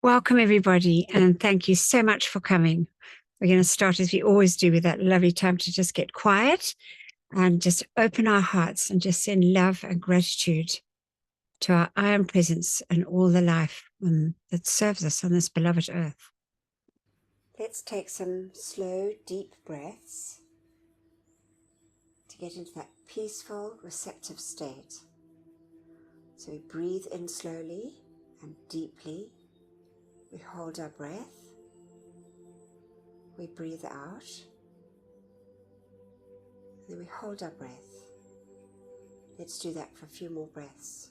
Welcome, everybody, and thank you so much for coming. We're going to start as we always do with that lovely time to just get quiet and just open our hearts and just send love and gratitude to our I am presence and all the life that serves us on this beloved earth. Let's take some slow, deep breaths to get into that peaceful, receptive state. So we breathe in slowly and deeply. We hold our breath. We breathe out. Then we hold our breath. Let's do that for a few more breaths.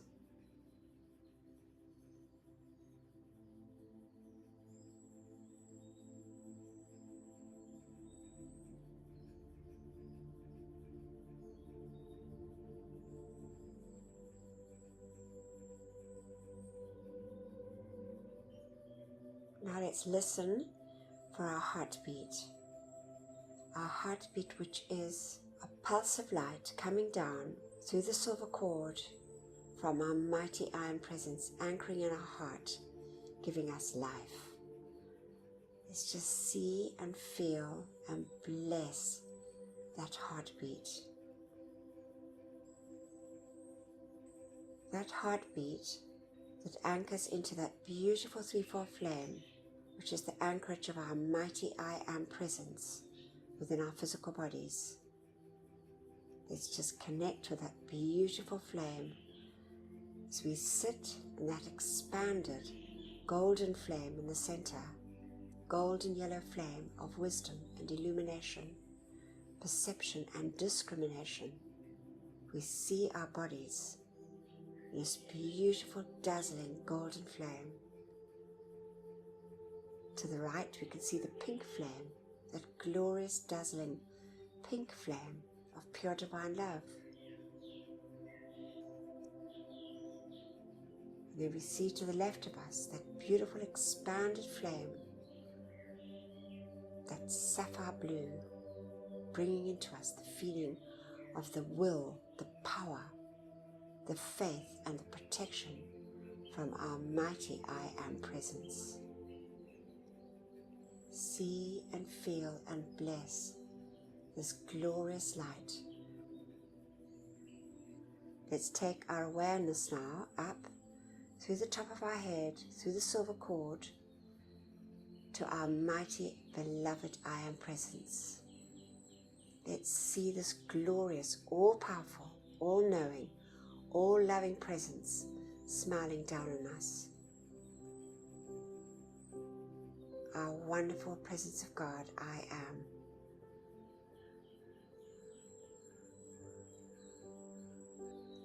Now let's listen for our heartbeat. Our heartbeat, which is a pulse of light coming down through the silver cord from our mighty I am presence, anchoring in our heart, giving us life. Let's just see and feel and bless that heartbeat. That heartbeat that anchors into that beautiful threefold flame, which is the anchorage of our mighty I am presence within our physical bodies. Let's just connect with that beautiful flame as we sit in that expanded golden flame in the center, golden yellow flame of wisdom and illumination, perception and discrimination. We see our bodies in this beautiful, dazzling golden flame. To the right, we can see the pink flame, that glorious, dazzling pink flame of pure divine love. And then we see to the left of us that beautiful, expanded flame, that sapphire blue, bringing into us the feeling of the will, the power, the faith, and the protection from our mighty I am presence. See and feel and bless this glorious light. Let's take our awareness now up through the top of our head, through the silver cord, to our mighty beloved I am presence. Let's see this glorious, all-powerful, all-knowing, all-loving presence smiling down on us. Our wonderful presence of God, I am.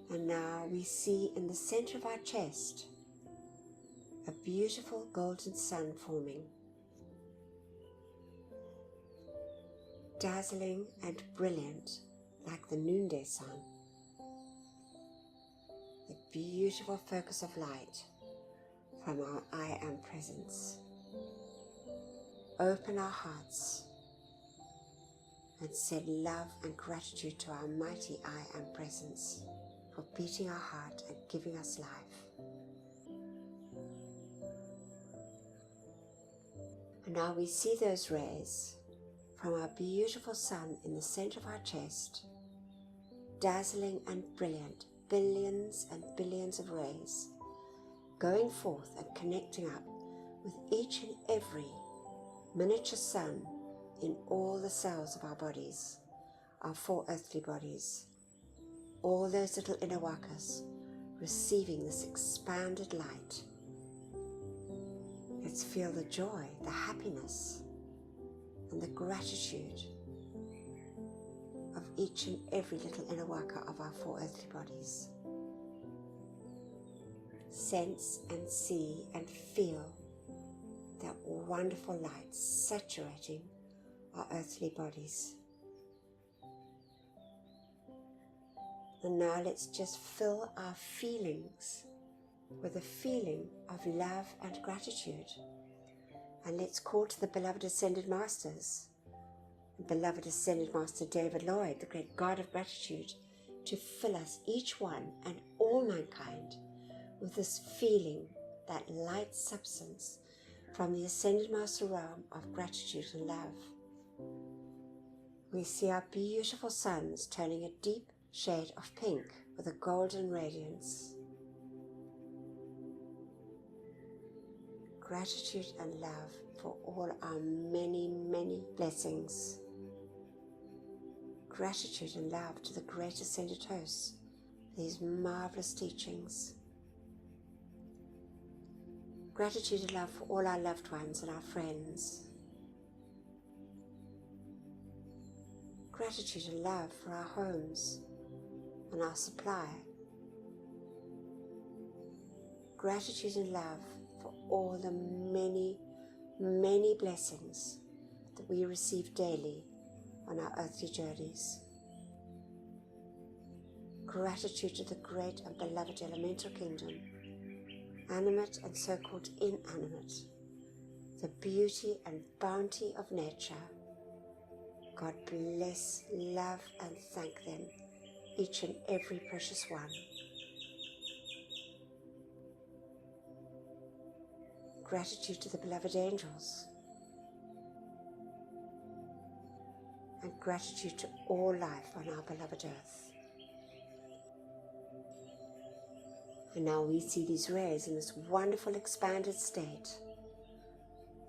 And now we see in the center of our chest a beautiful golden sun forming, dazzling and brilliant like the noonday sun. The beautiful focus of light from our I am presence. Open our hearts and send love and gratitude to our mighty I am presence for beating our heart and giving us life. And now we see those rays from our beautiful sun in the center of our chest, dazzling and brilliant, billions and billions of rays, going forth and connecting up with each and every miniature sun in all the cells of our bodies, our four earthly bodies, all those little inner wakas receiving this expanded light. Let's feel the joy, the happiness, and the gratitude of each and every little inner waka of our four earthly bodies. Sense and see and feel that wonderful light saturating our earthly bodies. And now let's just fill our feelings with a feeling of love and gratitude. And let's call to the beloved Ascended Masters, the beloved Ascended Master David Lloyd, the great God of gratitude, to fill us, each one and all mankind, with this feeling, that light substance from the Ascended Master realm of gratitude and love. We see our beautiful suns turning a deep shade of pink with a golden radiance. Gratitude and love for all our many, many blessings. Gratitude and love to the great Ascended Hosts for these marvelous teachings. Gratitude and love for all our loved ones and our friends. Gratitude and love for our homes and our supply. Gratitude and love for all the many, many blessings that we receive daily on our earthly journeys. Gratitude to the great and beloved elemental kingdom, animate and so-called inanimate, the beauty and bounty of nature. God bless, love and thank them, each and every precious one. Gratitude to the beloved angels, and gratitude to all life on our beloved earth. And now we see these rays in this wonderful expanded state,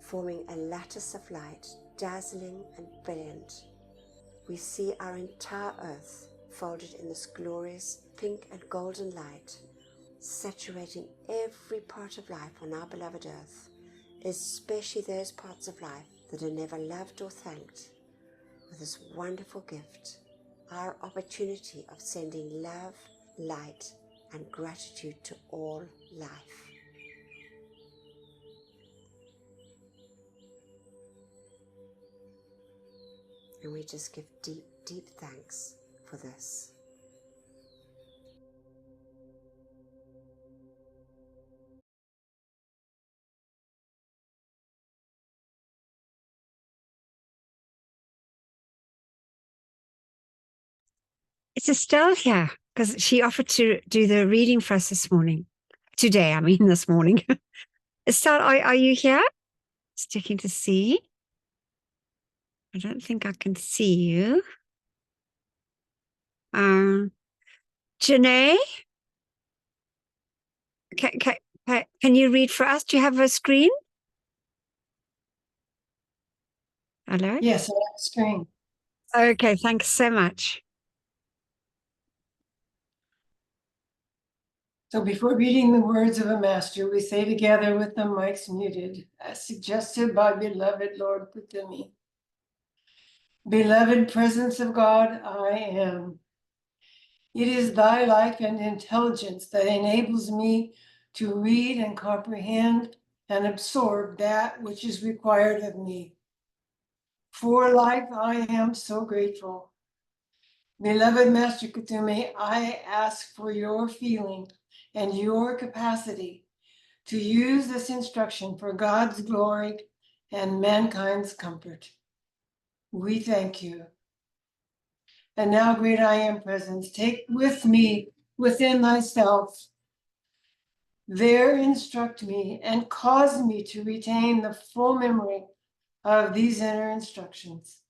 forming a lattice of light, dazzling and brilliant. We see our entire earth folded in this glorious pink and golden light, saturating every part of life on our beloved earth, especially those parts of life that are never loved or thanked, with this wonderful gift, our opportunity of sending love, light, and gratitude to all life. And we just give deep, deep thanks for this. It's Estelle here, because she offered to do the reading for us this morning. Today, I mean this morning. Estelle, are you here? Just checking to see. I don't think I can see you. Janae? Can you read for us? Do you have a screen? Hello? Yes, I have a screen. Okay, thanks so much. So before reading the words of a master, we say together with the mics muted, as suggested by beloved Lord Putami. Beloved presence of God, I am. It is thy life and intelligence that enables me to read and comprehend and absorb that which is required of me. For life, I am so grateful. Beloved Master Kutume, I ask for your feeling and your capacity to use this instruction for God's glory and mankind's comfort. We thank you. And now, great I am presence, take with me within thyself. There instruct me and cause me to retain the full memory of these inner instructions.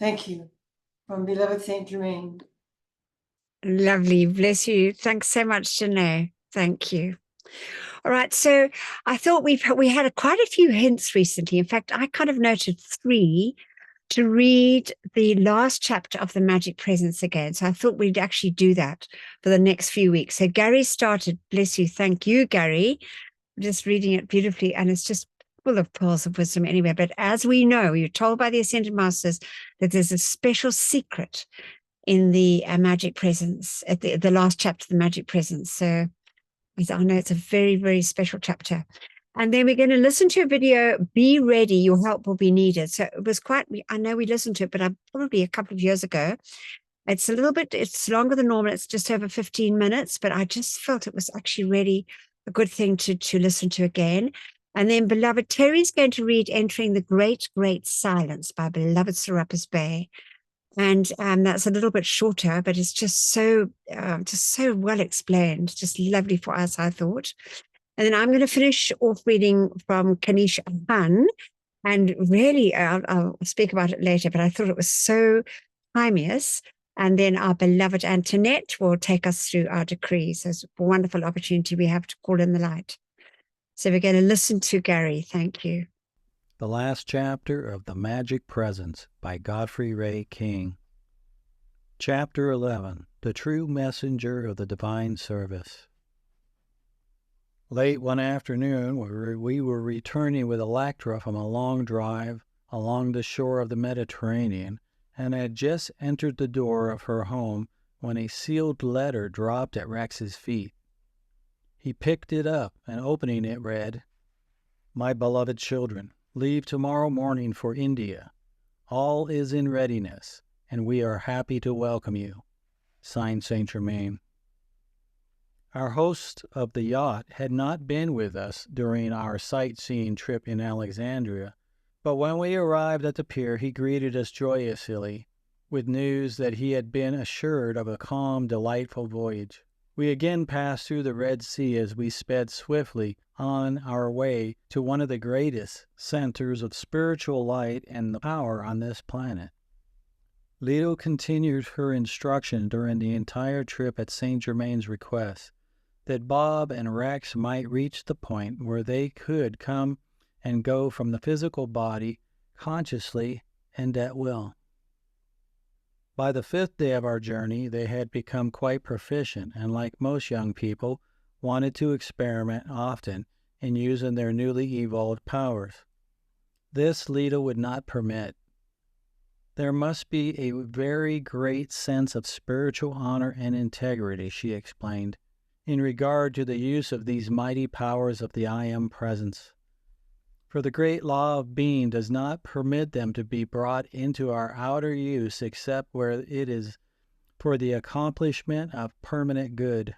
Thank you. From beloved Saint Germain. Lovely. Bless you. Thanks so much, Janae. Thank you. All right. So I thought we had quite a few hints recently. In fact, I kind of noted 3 to read the last chapter of the Magic Presence again. So I thought we'd actually do that for the next few weeks. So Gary started, bless you. Thank you, Gary. I'm just reading it beautifully. And it's just full of pearls of wisdom anyway. But as we know, you're told by the Ascended Masters that there's a special secret in the Magic Presence, at the last chapter of the Magic Presence. So I know it's a very, very special chapter. And then we're going to listen to a video, Be Ready, Your Help Will Be Needed. So it was I know we listened to it, but probably a couple of years ago. It's it's longer than normal. It's just over 15 minutes, but I just felt it was actually really a good thing to listen to again. And then beloved Terry's going to read Entering the Great, Great Silence by beloved Serapis Bey. And that's a little bit shorter, but it's just so well explained, just lovely for us, I thought. And then I'm going to finish off reading from Kanish Han. And really, I'll speak about it later, but I thought it was so timeless. And then our beloved Antoinette will take us through our decrees. So it's a wonderful opportunity we have to call in the light. So we're going to listen to Gary. Thank you. The Last Chapter of The Magic Presence by Godfrey Ray King. Chapter 11. The True Messenger of the Divine Service. Late one afternoon, we were returning with Electra from a long drive along the shore of the Mediterranean, and had just entered the door of her home when a sealed letter dropped at Rex's feet. He picked it up, and opening it read, "My beloved children, leave tomorrow morning for India. All is in readiness, and we are happy to welcome you. Signed, Saint Germain." Our host of the yacht had not been with us during our sightseeing trip in Alexandria, but when we arrived at the pier he greeted us joyously with news that he had been assured of a calm, delightful voyage. We again passed through the Red Sea as we sped swiftly on our way to one of the greatest centers of spiritual light and power on this planet. Leto continued her instruction during the entire trip at Saint Germain's request, that Bob and Rex might reach the point where they could come and go from the physical body consciously and at will. By the 5th day of our journey, they had become quite proficient and, like most young people, wanted to experiment often in using their newly evolved powers. This Leto would not permit. There must be a very great sense of spiritual honor and integrity, she explained, in regard to the use of these mighty powers of the I Am Presence. For the great law of being does not permit them to be brought into our outer use except where it is for the accomplishment of permanent good.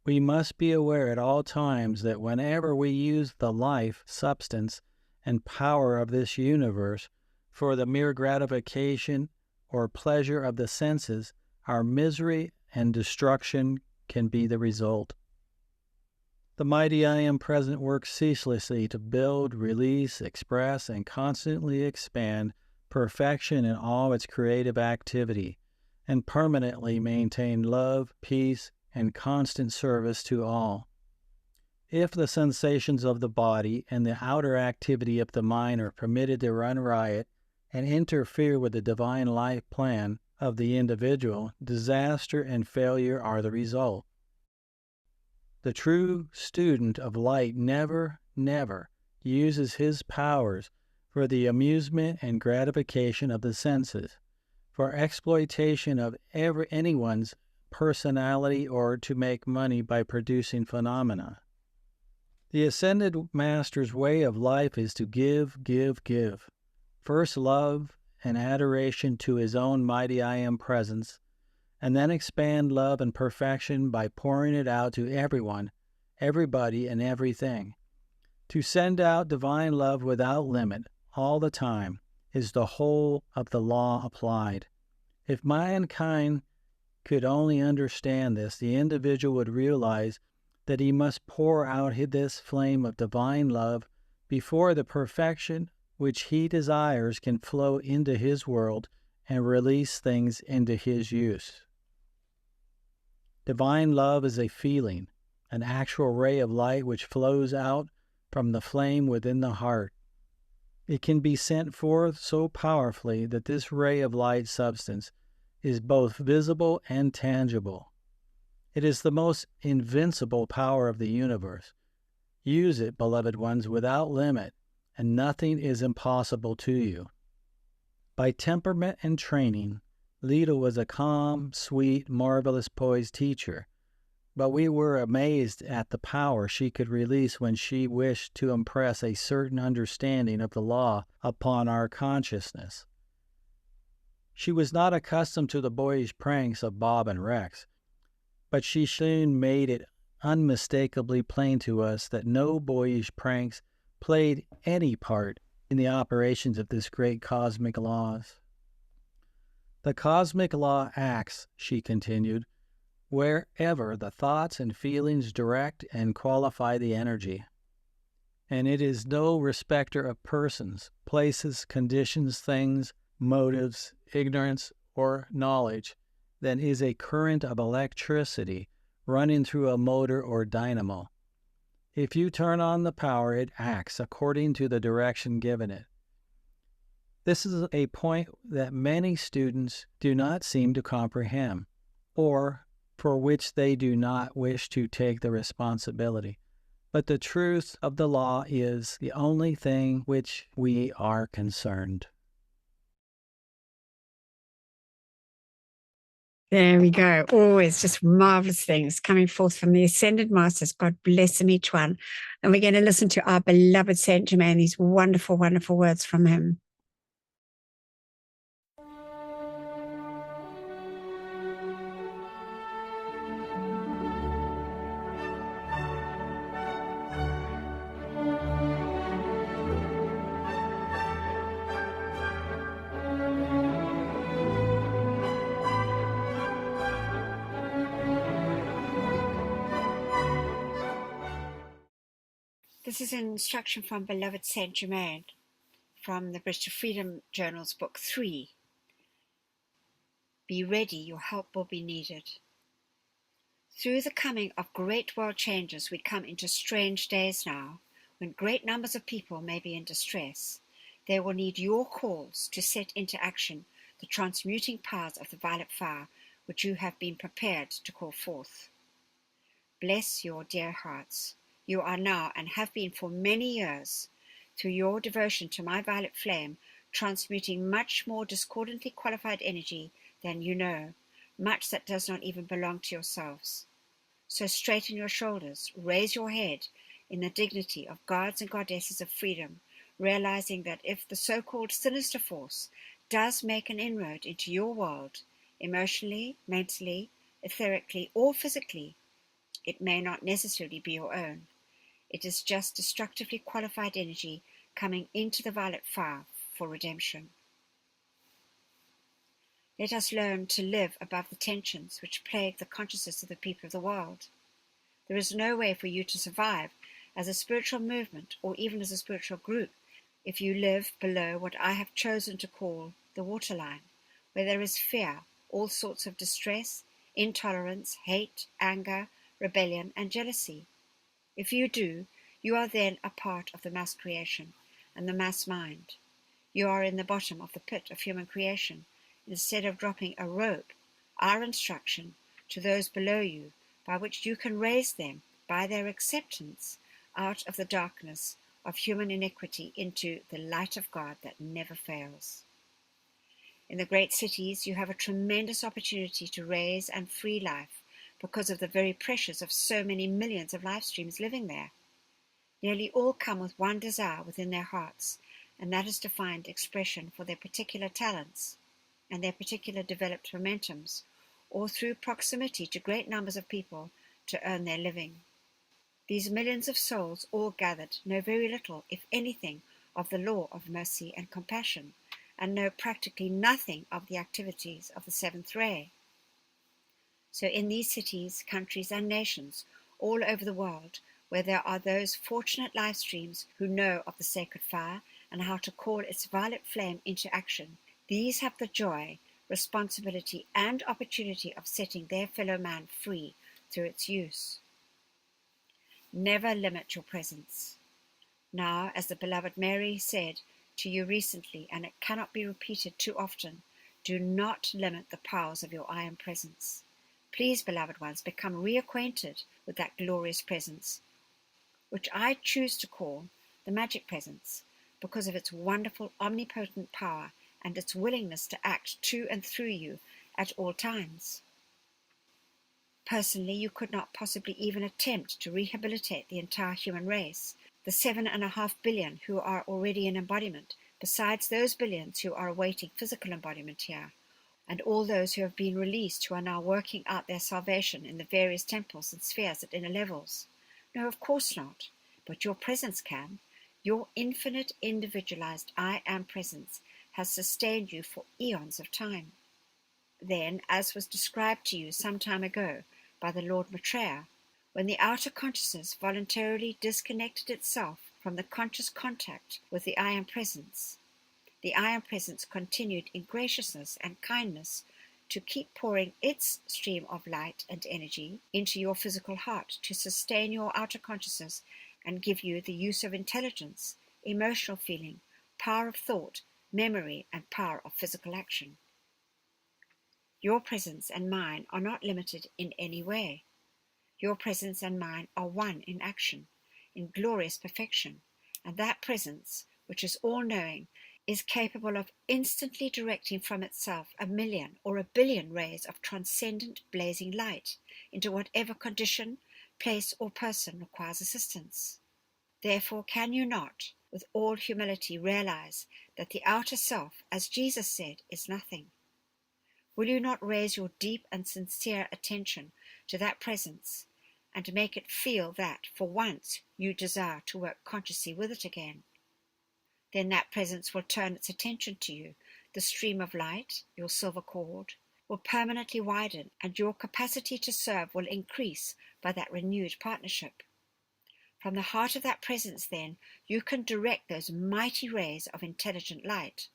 We must be aware at all times that whenever we use the life, substance, and power of this universe for the mere gratification or pleasure of the senses, our misery and destruction can be the result. The mighty I Am Present works ceaselessly to build, release, express, and constantly expand perfection in all its creative activity, and permanently maintain love, peace, and constant service to all. If the sensations of the body and the outer activity of the mind are permitted to run riot and interfere with the divine life plan of the individual, disaster and failure are the result. The true student of light never uses his powers for the amusement and gratification of the senses, for exploitation of anyone's personality, or to make money by producing phenomena. The Ascended Master's way of life is to give. First love and adoration to his own mighty I Am Presence, and then expand love and perfection by pouring it out to everyone, everybody, and everything. To send out divine love without limit, all the time, is the whole of the law applied. If mankind could only understand this, the individual would realize that he must pour out this flame of divine love before the perfection which he desires can flow into his world and release things into his use. Divine love is a feeling, an actual ray of light which flows out from the flame within the heart. It can be sent forth so powerfully that this ray of light substance is both visible and tangible. It is the most invincible power of the universe. Use it, beloved ones, without limit, and nothing is impossible to you. By temperament and training, Lita was a calm, sweet, marvelous poised teacher, but we were amazed at the power she could release when she wished to impress a certain understanding of the law upon our consciousness. She was not accustomed to the boyish pranks of Bob and Rex, but she soon made it unmistakably plain to us that no boyish pranks played any part in the operations of this great cosmic laws. The cosmic law acts, she continued, wherever the thoughts and feelings direct and qualify the energy. And it is no respecter of persons, places, conditions, things, motives, ignorance, or knowledge than is a current of electricity running through a motor or dynamo. If you turn on the power, it acts according to the direction given it. This is a point that many students do not seem to comprehend, or for which they do not wish to take the responsibility. But the truth of the law is the only thing which we are concerned. There we go. Always just marvelous things coming forth from the Ascended Masters. God bless them each one. And we're going to listen to our beloved Saint Germain, these wonderful, wonderful words from him. This is an instruction from beloved Saint Germain from the British Freedom Journal's Book 3. Be ready, your help will be needed. Through the coming of great world changes, we come into strange days now, when great numbers of people may be in distress. They will need your calls to set into action the transmuting powers of the violet fire, which you have been prepared to call forth. Bless your dear hearts. You are now, and have been for many years, through your devotion to my violet flame, transmuting much more discordantly qualified energy than you know, much that does not even belong to yourselves. So straighten your shoulders, raise your head in the dignity of gods and goddesses of freedom, realizing that if the so-called sinister force does make an inroad into your world, emotionally, mentally, etherically, or physically, it may not necessarily be your own. It is just destructively qualified energy coming into the violet fire for redemption. Let us learn to live above the tensions which plague the consciousness of the people of the world. There is no way for you to survive as a spiritual movement or even as a spiritual group if you live below what I have chosen to call the waterline, where there is fear, all sorts of distress, intolerance, hate, anger, rebellion, and jealousy. If you do, you are then a part of the mass creation and the mass mind. You are in the bottom of the pit of human creation, instead of dropping a rope, our instruction, to those below you, by which you can raise them, by their acceptance, out of the darkness of human iniquity into the light of God that never fails. In the great cities, you have a tremendous opportunity to raise and free life because of the very pressures of so many millions of life streams living there. Nearly all come with one desire within their hearts, and that is to find expression for their particular talents and their particular developed momentums, or through proximity to great numbers of people to earn their living. These millions of souls, all gathered, know very little, if anything, of the law of mercy and compassion, and know practically nothing of the activities of the seventh ray. So in these cities, countries, and nations all over the world, where there are those fortunate life streams who know of the sacred fire and how to call its violet flame into action, these have the joy, responsibility, and opportunity of setting their fellow man free through its use. Never limit your presence. Now, as the beloved Mary said to you recently, and it cannot be repeated too often, do not limit the powers of your I Am presence. Please, beloved ones, become reacquainted with that glorious presence, which I choose to call the magic presence, because of its wonderful omnipotent power and its willingness to act to and through you at all times. Personally, you could not possibly even attempt to rehabilitate the entire human race, the 7.5 billion who are already in embodiment, besides those billions who are awaiting physical embodiment here, and all those who have been released who are now working out their salvation in the various temples and spheres at inner levels. No, of course not, but your presence can. Your infinite individualized I Am presence has sustained you for eons of time. Then, as was described to you some time ago, by the Lord Maitreya, when the outer consciousness voluntarily disconnected itself from the conscious contact with the I Am Presence. The I Am Presence continued in graciousness and kindness to keep pouring its stream of light and energy into your physical heart to sustain your outer consciousness and give you the use of intelligence, emotional feeling, power of thought, memory, and power of physical action. Your presence and mine are not limited in any way. Your presence and mine are one in action, in glorious perfection, and that presence, which is all-knowing, is capable of instantly directing from itself 1,000,000 or 1,000,000,000 rays of transcendent blazing light into whatever condition, place, or person requires assistance. Therefore, can you not, with all humility, realize that the outer self, as Jesus said, is nothing? Will you not raise your deep and sincere attention to that presence and make it feel that, for once, you desire to work consciously with it again? Then that presence will turn its attention to you. The stream of light, your silver cord, will permanently widen, and your capacity to serve will increase by that renewed partnership. From the heart of that presence, then, you can direct those mighty rays of intelligent light,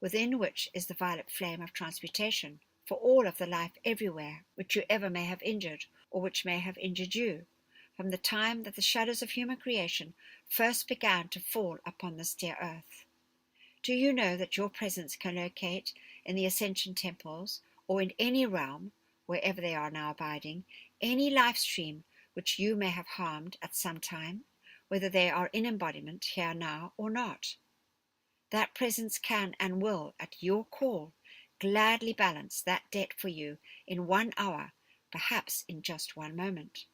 within which is the violet flame of transmutation for all of the life everywhere which you ever may have injured, or which may have injured you, from the time that the shadows of human creation first began to fall upon this dear earth. Do you know that your presence can locate in the ascension temples, or in any realm, wherever they are now abiding, any life stream which you may have harmed at some time, whether they are in embodiment here now or not? That presence can and will, at your call, gladly balance that debt for you in 1 hour, perhaps in just 1 moment.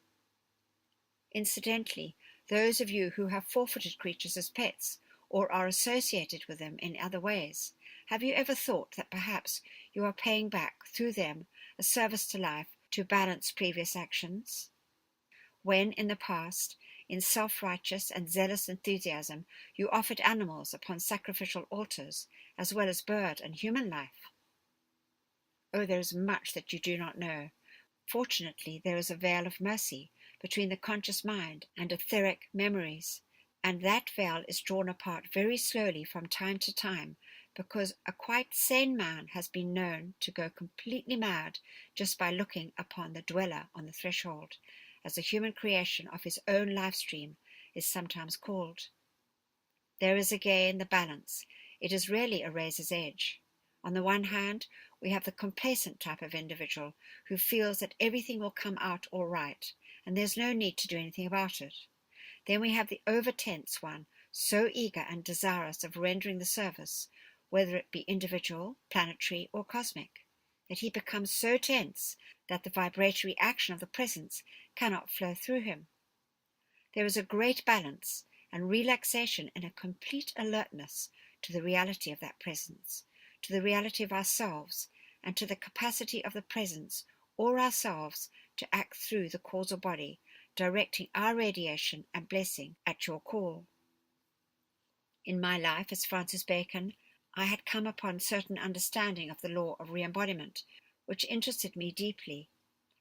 Incidentally, those of you who have forfeited creatures as pets, or are associated with them in other ways, have you ever thought that perhaps you are paying back through them a service to life to balance previous actions? When in the past, in self-righteous and zealous enthusiasm, you offered animals upon sacrificial altars, as well as bird and human life? Oh, there is much that you do not know. Fortunately, there is a veil of mercy between the conscious mind and etheric memories, and that veil is drawn apart very slowly from time to time, because a quite sane man has been known to go completely mad just by looking upon the dweller on the threshold, as the human creation of his own life stream is sometimes called. There is again the balance. It is really a razor's edge. On the one hand, we have the complacent type of individual who feels that everything will come out all right, and there's no need to do anything about it. Then we have the over-tense one, so eager and desirous of rendering the service, whether it be individual, planetary, or cosmic, that he becomes so tense that the vibratory action of the presence cannot flow through him. There is a great balance and relaxation and a complete alertness to the reality of that presence, to the reality of ourselves, and to the capacity of the presence or ourselves to act through the causal body, directing our radiation and blessing at your call. In my life as Francis Bacon, I had come upon certain understanding of the law of re-embodiment, which interested me deeply.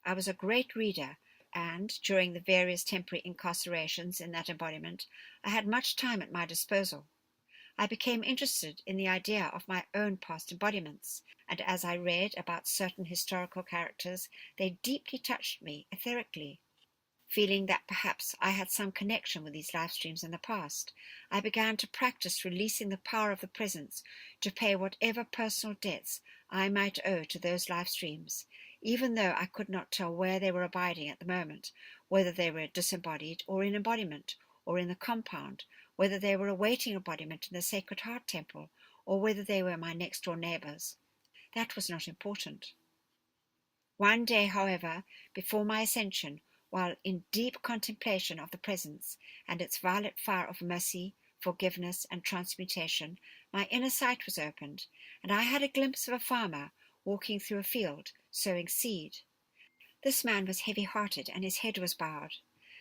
I was a great reader, and during the various temporary incarcerations in that embodiment, I had much time at my disposal. I became interested in the idea of my own past embodiments, and as I read about certain historical characters, they deeply touched me etherically. Feeling that perhaps I had some connection with these life streams in the past, I began to practice releasing the power of the presence to pay whatever personal debts I might owe to those life streams, even though I could not tell where they were abiding at the moment, whether they were disembodied or in embodiment, or in the compound, whether they were awaiting embodiment in the Sacred Heart Temple, or whether they were my next-door neighbors. That was not important. One day, however, before my ascension, while in deep contemplation of the presence and its violet fire of mercy, forgiveness, and transmutation, my inner sight was opened, and I had a glimpse of a farmer walking through a field, sowing seed. This man was heavy-hearted, and his head was bowed.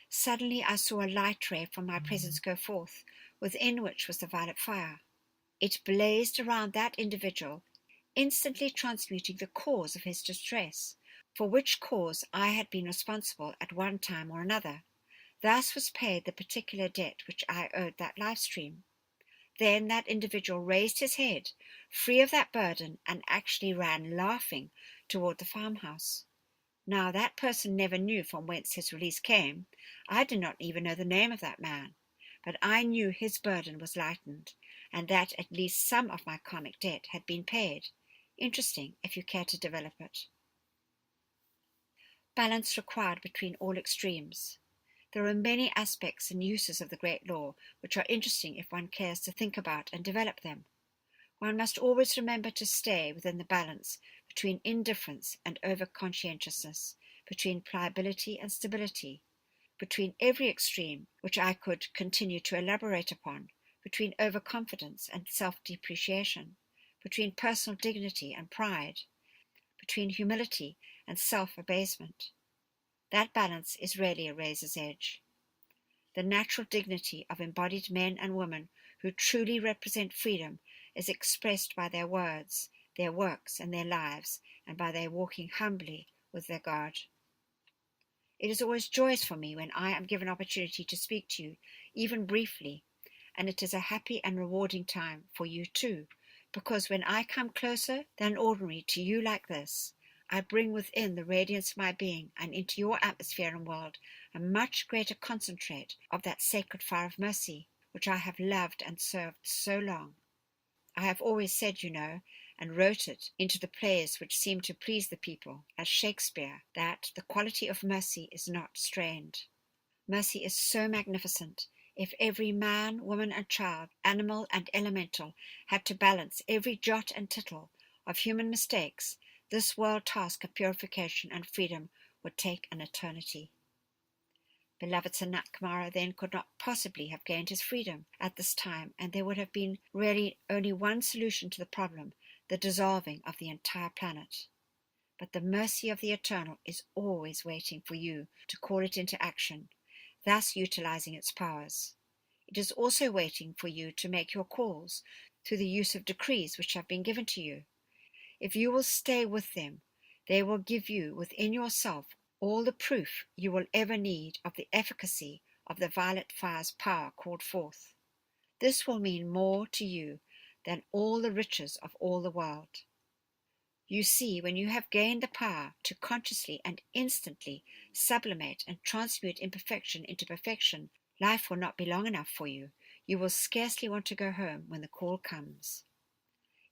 Suddenly I saw a light ray from my presence go forth, within which was the violet fire. It blazed around that individual, instantly transmuting the cause of his distress, for which cause I had been responsible at one time or another. Thus was paid the particular debt which I owed that live stream. Then that individual raised his head, free of that burden, and actually ran laughing toward the farmhouse. Now that person never knew from whence his release came. I did not even know the name of that man, but I knew his burden was lightened, and that at least some of my karmic debt had been paid. Interesting, if you care to develop it. Balance required between all extremes. There are many aspects and uses of the great law which are interesting if one cares to think about and develop them. One must always remember to stay within the balance between indifference and over-conscientiousness, between pliability and stability, between every extreme, which I could continue to elaborate upon, between overconfidence and self-depreciation, between personal dignity and pride, between humility and self-abasement. That balance is really a razor's edge. The natural dignity of embodied men and women who truly represent freedom is expressed by their words, their works, and their lives, and by their walking humbly with their God. It is always joyous for me when I am given opportunity to speak to you, even briefly, and it is a happy and rewarding time for you too, because when I come closer than ordinary to you like this, I bring within the radiance of my being and into your atmosphere and world a much greater concentrate of that sacred fire of mercy, which I have loved and served so long. I have always said, you know, and wrote it into the plays which seem to please the people, as Shakespeare, that the quality of mercy is not strained. Mercy is so magnificent. If every man, woman, and child, animal and elemental, had to balance every jot and tittle of human mistakes, this world task of purification and freedom would take an eternity. Beloved Sanat Kumara then could not possibly have gained his freedom at this time, and there would have been really only one solution to the problem, the dissolving of the entire planet. But the mercy of the Eternal is always waiting for you to call it into action, thus utilizing its powers. It is also waiting for you to make your calls through the use of decrees which have been given to you. If you will stay with them, they will give you within yourself all the proof you will ever need of the efficacy of the violet fire's power called forth. This will mean more to you than all the riches of all the world. You see, when you have gained the power to consciously and instantly sublimate and transmute imperfection into perfection, life will not be long enough for you. You will scarcely want to go home when the call comes.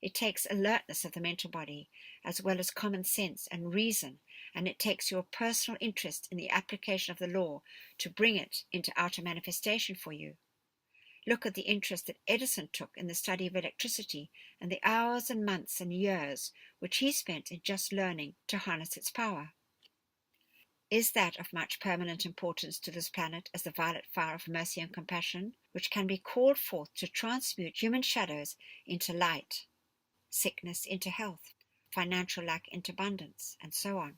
It takes alertness of the mental body, as well as common sense and reason, and it takes your personal interest in the application of the law to bring it into outer manifestation for you. Look at the interest that Edison took in the study of electricity and the hours and months and years which he spent in just learning to harness its power. Is that of much permanent importance to this planet as the violet fire of mercy and compassion, which can be called forth to transmute human shadows into light, sickness into health, financial lack into abundance, and so on?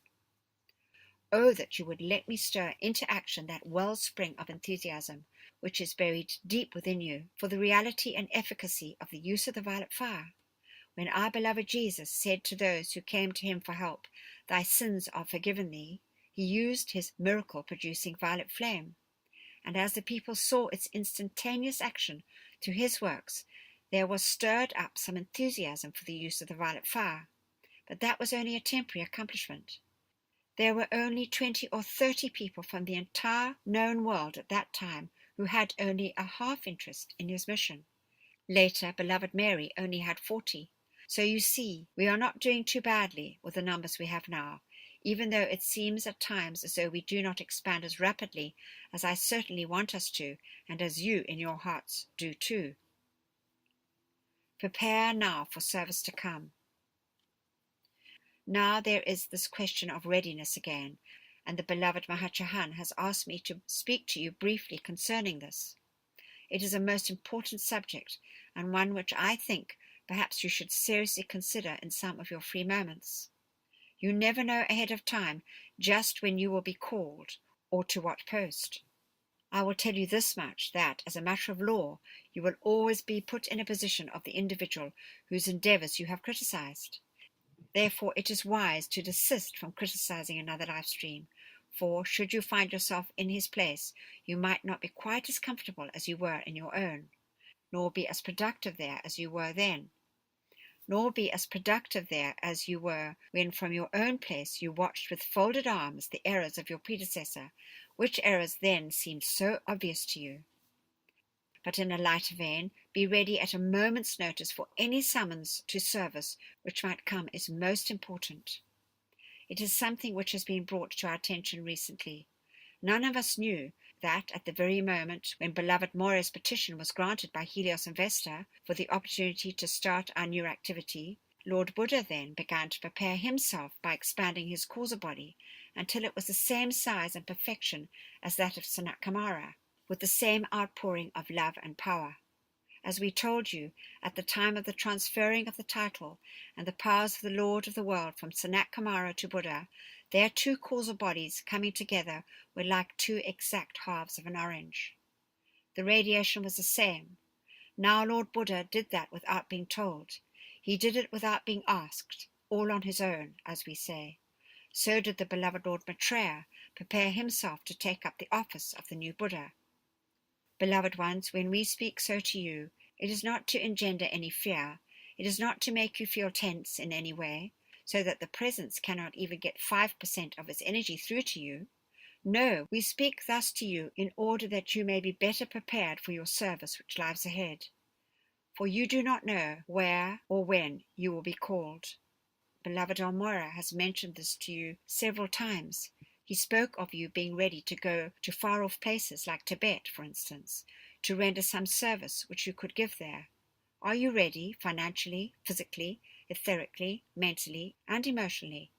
Oh, that you would let me stir into action that wellspring of enthusiasm which is buried deep within you for the reality and efficacy of the use of the violet fire. When our beloved Jesus said to those who came to him for help, "Thy sins are forgiven thee," he used his miracle-producing violet flame. And as the people saw its instantaneous action through his works, there was stirred up some enthusiasm for the use of the violet fire. But that was only a temporary accomplishment. There were only 20 or 30 people from the entire known world at that time who had only a half interest in his mission. Later, beloved Mary only had 40. So you see, we are not doing too badly with the numbers we have now, even though it seems at times as though we do not expand as rapidly as I certainly want us to, and as you in your hearts do too. Prepare now for service to come. Now there is this question of readiness again, and the beloved Mahachahan has asked me to speak to you briefly concerning this. It is a most important subject, and one which I think perhaps you should seriously consider in some of your free moments. You never know ahead of time just when you will be called, or to what post. I will tell you this much, that, as a matter of law, you will always be put in a position of the individual whose endeavours you have criticized. Therefore, it is wise to desist from criticizing another life stream, for should you find yourself in his place, you might not be quite as comfortable as you were in your own, nor be as productive there as you were then, nor be as productive there as you were when from your own place you watched with folded arms the errors of your predecessor, which errors then seemed so obvious to you. But in a lighter vein, be ready at a moment's notice for any summons to service which might come is most important. It is something which has been brought to our attention recently. None of us knew that at the very moment when beloved Moira's petition was granted by Helios and Vesta for the opportunity to start our new activity, Lord Buddha then began to prepare himself by expanding his causa body until it was the same size and perfection as that of Sanat Kumara, with the same outpouring of love and power. As we told you at the time of the transferring of the title and the powers of the Lord of the world from Sanat Kumara to Buddha, their two causal bodies coming together were like two exact halves of an orange. The radiation was the same. Now Lord Buddha did that without being told. He did it without being asked, all on his own, as we say. So did the beloved Lord Maitreya prepare himself to take up the office of the new Buddha. Beloved ones, when we speak so to you, it is not to engender any fear. It is not to make you feel tense in any way, so that the presence cannot even get 5% of its energy through to you. No, we speak thus to you in order that you may be better prepared for your service which lies ahead. For you do not know where or when you will be called. Beloved Almora has mentioned this to you several times. He spoke of you being ready to go to far-off places like Tibet, for instance, to render some service which you could give there. Are you ready financially, physically, etherically, mentally, and emotionally?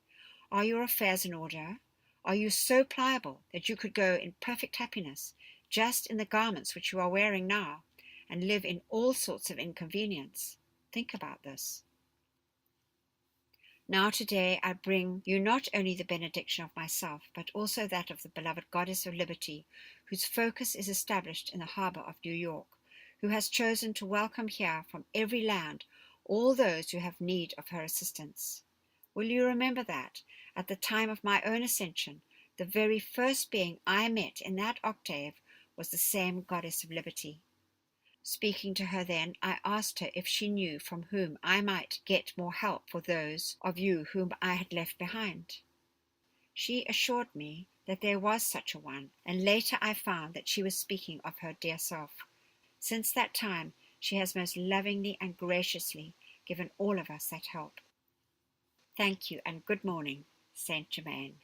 Are your affairs in order? Are you so pliable that you could go in perfect happiness, just in the garments which you are wearing now, and live in all sorts of inconvenience? Think about this. Now today I bring you not only the benediction of myself, but also that of the beloved Goddess of Liberty, whose focus is established in the harbour of New York, who has chosen to welcome here from every land all those who have need of her assistance. Will you remember that, at the time of my own ascension, the very first being I met in that octave was the same Goddess of Liberty? Speaking to her then, I asked her if she knew from whom I might get more help for those of you whom I had left behind. She assured me that there was such a one, and later I found that she was speaking of her dear self. Since that time, she has most lovingly and graciously given all of us that help. Thank you, and good morning, Saint Germain.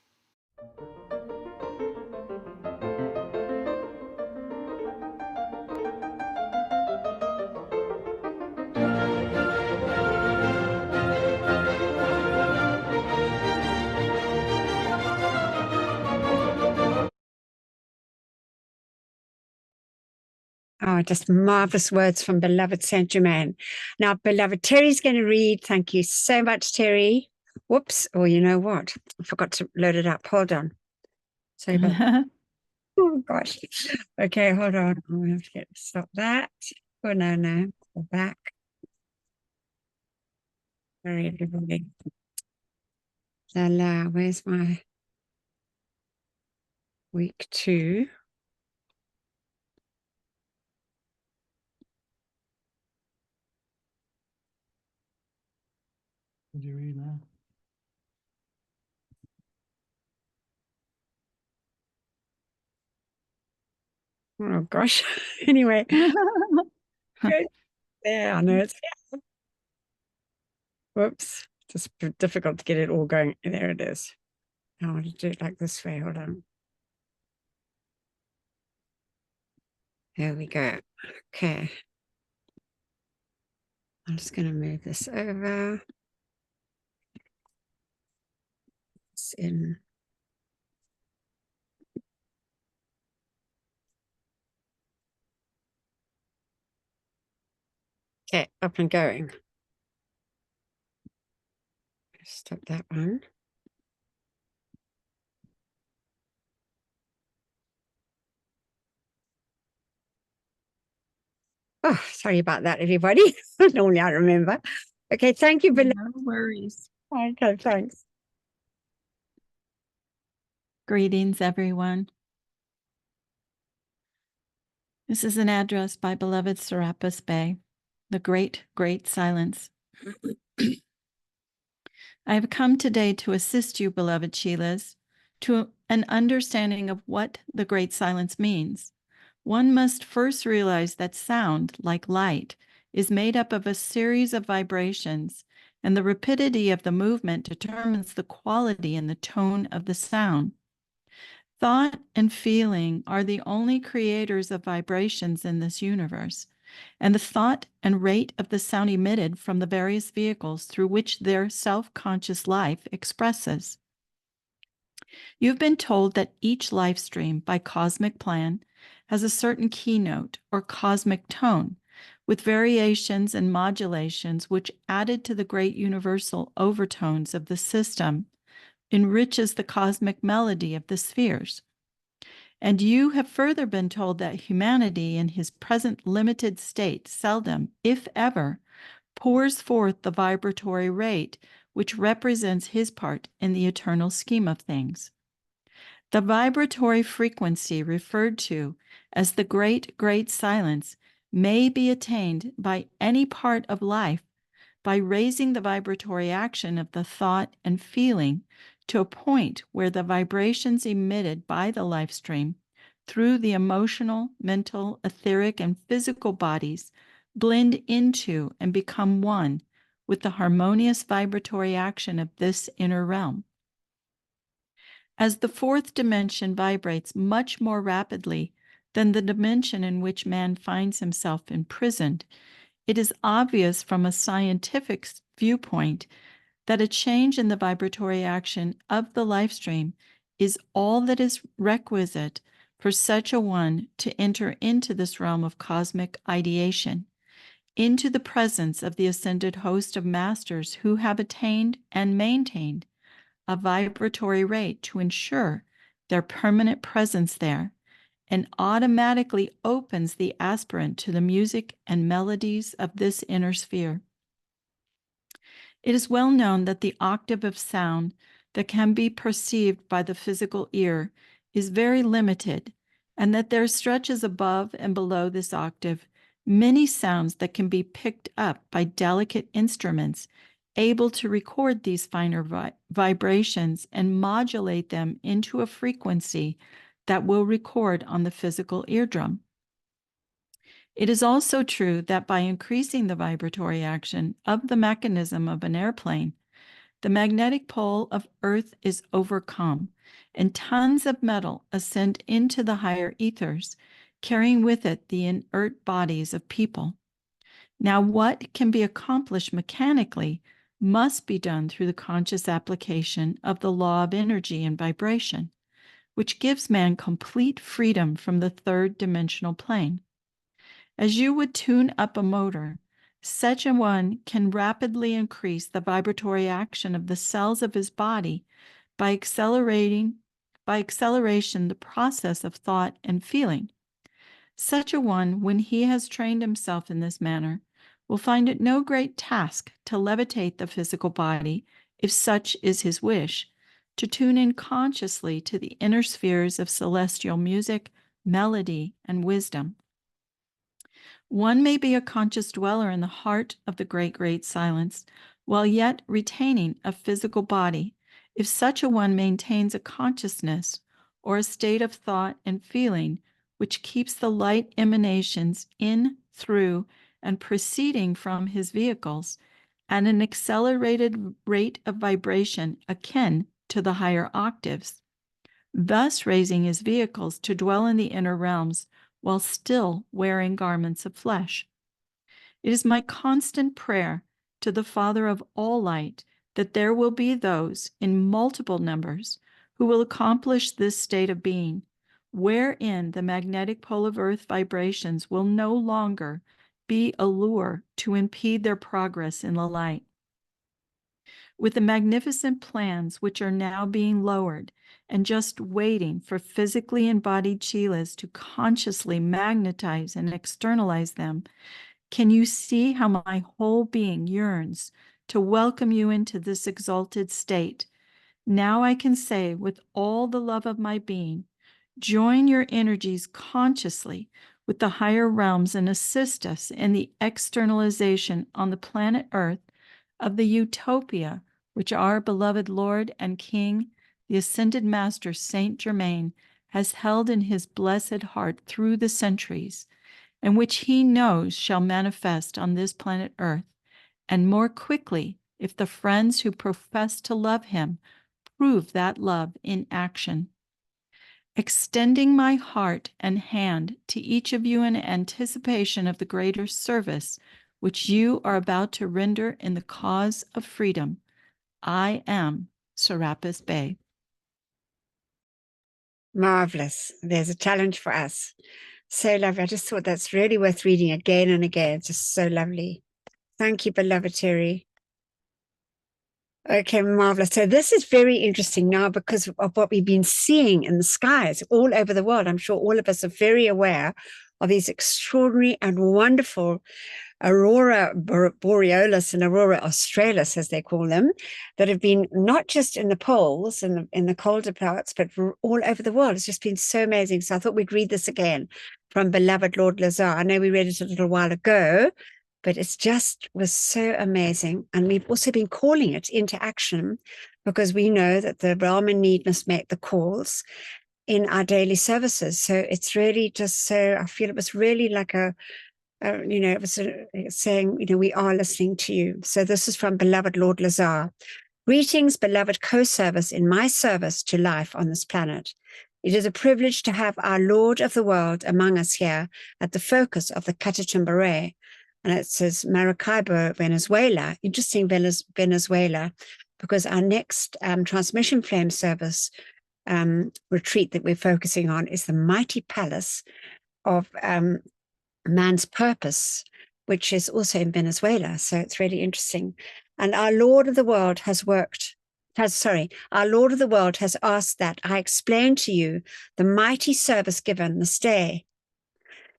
Oh, just marvelous words from beloved Saint Germain. Now, beloved Terry's going to read. Thank you so much, Terry. Whoops. Oh, you know what? I forgot to load it up. Hold on. Sorry about that. Oh, gosh. Okay, hold on. I have to stop that. Oh, no. Go back. Sorry, everybody. Where's my week 2? Did you read that? Oh, gosh. Anyway. Good. Yeah, I know it's. Whoops. Just difficult to get it all going. There it is. I want to do it like this way. Hold on. There we go. Okay. I'm just going to move this over. It's in. Okay, up and going. Stop that one. Oh, sorry about that, everybody. Normally I remember. Okay, thank you, No worries. Okay, thanks. Greetings, everyone. This is an address by beloved Serapis Bey, the great, great silence. I have come today to assist you, beloved chelas, to an understanding of what the great silence means. One must first realize that sound, like light, is made up of a series of vibrations, and the rapidity of the movement determines the quality and the tone of the sound. Thought and feeling are the only creators of vibrations in this universe, and the thought and rate of the sound emitted from the various vehicles through which their self-conscious life expresses. You've been told that each life stream by cosmic plan has a certain keynote or cosmic tone, with variations and modulations which, added to the great universal overtones of the system, enriches the cosmic melody of the spheres. And you have further been told that humanity in his present limited state seldom, if ever, pours forth the vibratory rate which represents his part in the eternal scheme of things. The vibratory frequency referred to as the great, great silence may be attained by any part of life by raising the vibratory action of the thought and feeling to a point where the vibrations emitted by the life stream through the emotional, mental, etheric, and physical bodies blend into and become one with the harmonious vibratory action of this inner realm. As the fourth dimension vibrates much more rapidly than the dimension in which man finds himself imprisoned, it is obvious from a scientific viewpoint that a change in the vibratory action of the life stream is all that is requisite for such a one to enter into this realm of cosmic ideation, into the presence of the ascended host of masters who have attained and maintained a vibratory rate to ensure their permanent presence there, and automatically opens the aspirant to the music and melodies of this inner sphere. It is well known that the octave of sound that can be perceived by the physical ear is very limited, and that there stretches above and below this octave many sounds that can be picked up by delicate instruments able to record these finer vibrations and modulate them into a frequency that will record on the physical eardrum. It is also true that by increasing the vibratory action of the mechanism of an airplane, the magnetic pole of Earth is overcome, and tons of metal ascend into the higher ethers, carrying with it the inert bodies of people. Now, what can be accomplished mechanically must be done through the conscious application of the law of energy and vibration, which gives man complete freedom from the third dimensional plane. As you would tune up a motor, such a one can rapidly increase the vibratory action of the cells of his body by acceleration the process of thought and feeling. Such a one, when he has trained himself in this manner, will find it no great task to levitate the physical body, if such is his wish, to tune in consciously to the inner spheres of celestial music, melody, and wisdom. One may be a conscious dweller in the heart of the great, great silence, while yet retaining a physical body, if such a one maintains a consciousness or a state of thought and feeling which keeps the light emanations in, through, and proceeding from his vehicles at an accelerated rate of vibration akin to the higher octaves, thus raising his vehicles to dwell in the inner realms while still wearing garments of flesh. It is my constant prayer to the Father of all light that there will be those in multiple numbers who will accomplish this state of being, wherein the magnetic pole of earth vibrations will no longer be a lure to impede their progress in the light. With the magnificent plans which are now being lowered and just waiting for physically embodied chelas to consciously magnetize and externalize them, can you see how my whole being yearns to welcome you into this exalted state. Now I can say with all the love of my being, join your energies consciously with the higher realms and assist us in the externalization on the planet Earth of the utopia which our beloved Lord and King, the Ascended Master Saint Germain, has held in his blessed heart through the centuries, and which he knows shall manifest on this planet Earth, and more quickly if the friends who profess to love him prove that love in action. Extending my heart and hand to each of you in anticipation of the greater service which you are about to render in the cause of freedom, I am Serapis Bey. Marvelous. There's a challenge for us. So lovely. I just thought that's really worth reading again and again. It's just so lovely. Thank you, beloved Terry. Okay, marvelous. So this is very interesting now because of what we've been seeing in the skies all over the world. I'm sure all of us are very aware of these extraordinary and wonderful aurora borealis and aurora australis, as they call them, that have been not just in the poles and in the colder parts, but all over the world. It's just been so amazing. So I thought we'd read this again from beloved Lord Lazar. I know we read it a little while ago, but it's just was so amazing. And we've also been calling it into action because we know that the realm in need must make the calls in our daily services. So it's really just so, I feel it was really like it was saying, we are listening to you. So this is from beloved Lord Lazar. Greetings, beloved co-service in my service to life on this planet. It is a privilege to have our Lord of the world among us here at the focus of the Catatumbo. And it says Maracaibo, Venezuela. Interesting, Venezuela, because our next transmission flame service retreat that we're focusing on is the mighty palace of man's purpose, which is also in Venezuela. So it's really interesting. And our Lord of the world has asked that I explain to you the mighty service given this day.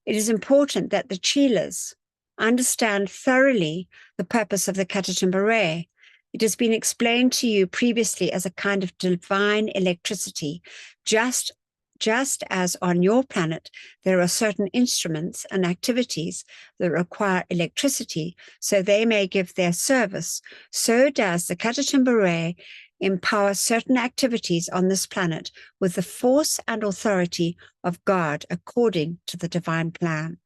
It is important that the chelas understand thoroughly the purpose of the Catatumbo. It has been explained to you previously as a kind of divine electricity, just as on your planet, there are certain instruments and activities that require electricity so they may give their service. So does the Catatumbo empower certain activities on this planet with the force and authority of God according to the divine plan.